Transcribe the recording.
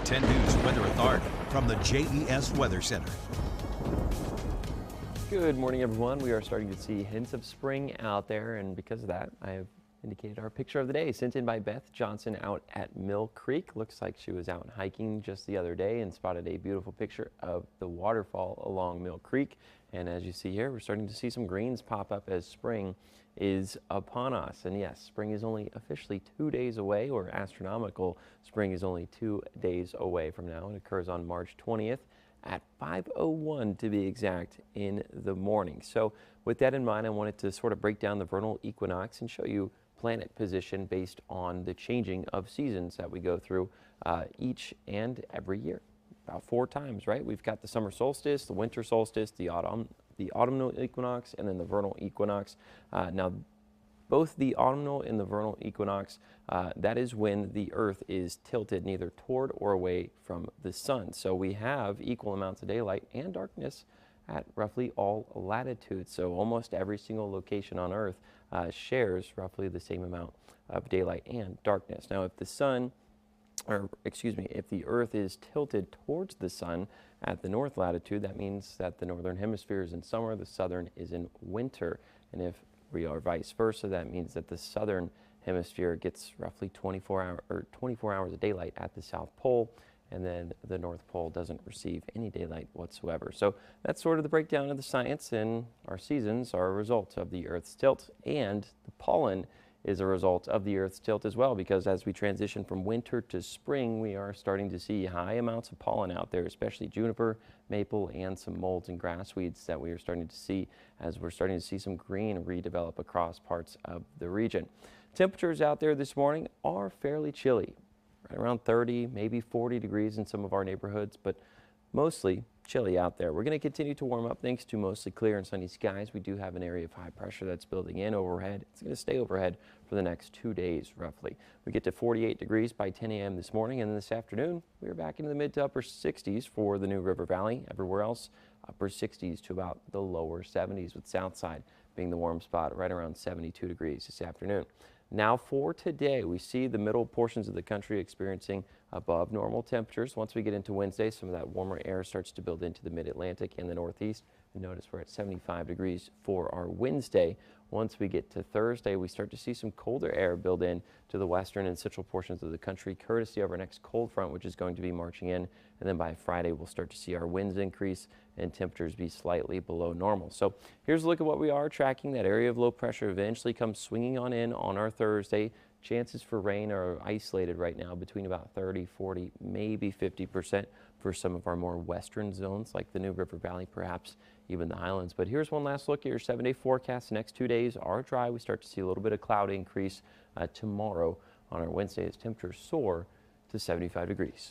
10 News Weather Authority from the JES Weather Center. Good morning, everyone. We are starting to see hints of spring out there, and because of that, I have indicated our picture of the day sent in by Beth Johnson out at Mill Creek. Looks like she was out hiking just the other day and spotted a beautiful picture of the waterfall along Mill Creek. And as you see here, we're starting to see some greens pop up as spring is upon us. And yes, spring is only officially 2 days away, or astronomical spring is only 2 days away from now. It occurs on March 20th. At 5:01 to be exact in the morning. So with that in mind, I wanted to sort of break down the vernal equinox and show you planet position based on the changing of seasons that we go through each and every year. About 4 times, right? We've got the summer solstice, the winter solstice, the autumnal equinox, and then the vernal equinox. Now, both the autumnal and the vernal equinox, that is when the Earth is tilted neither toward or away from the sun. So we have equal amounts of daylight and darkness at roughly all latitudes. So almost every single location on Earth shares roughly the same amount of daylight and darkness. Now, if the sun, or excuse me, if the Earth is tilted towards the sun at the north latitude, that means that the northern hemisphere is in summer, the southern is in winter. And if we are vice versa, that means that the southern hemisphere gets roughly 24 hours of daylight at the South Pole, and then the North Pole doesn't receive any daylight whatsoever. So that's sort of the breakdown of the science, and our seasons are a result of the Earth's tilt, and the pollen is a result of the Earth's tilt as well, because as we transition from winter to spring, we are starting to see high amounts of pollen out there, especially juniper, maple, and some molds and grass weeds that we are starting to see as we're starting to see some green redevelop across parts of the region. Temperatures out there this morning are fairly chilly, right around 30, maybe 40 degrees in some of our neighborhoods, but mostly chilly out there. We're going to continue to warm up thanks to mostly clear and sunny skies. We do have an area of high pressure that's building in overhead. It's going to stay overhead for the next 2 days roughly. We get to 48 degrees by 10 a.m. this morning, and then this afternoon we're back into the mid to upper 60s for the New River Valley. Everywhere else, upper 60s to about the lower 70s, with Southside being the warm spot right around 72 degrees this afternoon. Now for today, we see the middle portions of the country experiencing above normal temperatures. Once we get into Wednesday, some of that warmer air starts to build into the mid-Atlantic and the Northeast. And notice we're at 75 degrees for our Wednesday. Once we get to Thursday, we start to see some colder air build in to the western and central portions of the country, courtesy of our next cold front, which is going to be marching in. And then by Friday, we'll start to see our winds increase and temperatures be slightly below normal. So here's a look at what we are tracking. That area of low pressure eventually comes swinging on in on our Thursday. Chances for rain are isolated right now between about 30, 40, maybe 50% for some of our more western zones like the New River Valley, perhaps even the Highlands. But here's one last look at your 7-day forecast. The next 2 days are dry. We start to see a little bit of cloud increase tomorrow on our Wednesday as temperatures soar to 75 degrees.